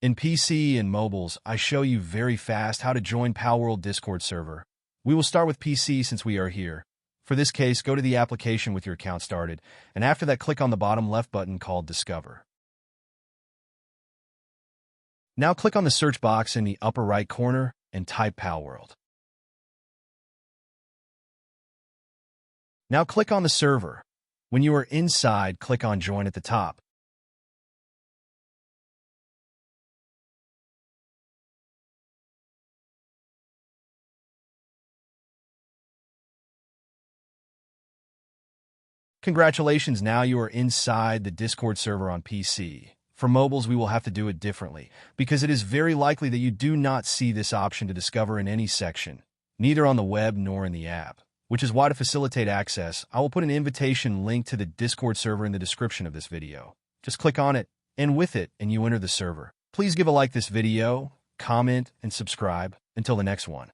In PC and mobiles, I show you very fast how to join PALWORLD Discord server. We will start with PC since we are here. For this case, go to the application with your account started, and after that click on the bottom left button called Discover. Now click on the search box in the upper right corner and type PALWORLD. Now click on the server. When you are inside, click on Join at the top. Congratulations, now you are inside the Discord server on PC. For mobiles, we will have to do it differently, because it is very likely that you do not see this option to discover in any section, neither on the web nor in the app, which is why to facilitate access, I will put an invitation link to the Discord server in the description of this video. Just click on it, and with it, and you enter the server. Please give a like this video, comment, and subscribe. Until the next one.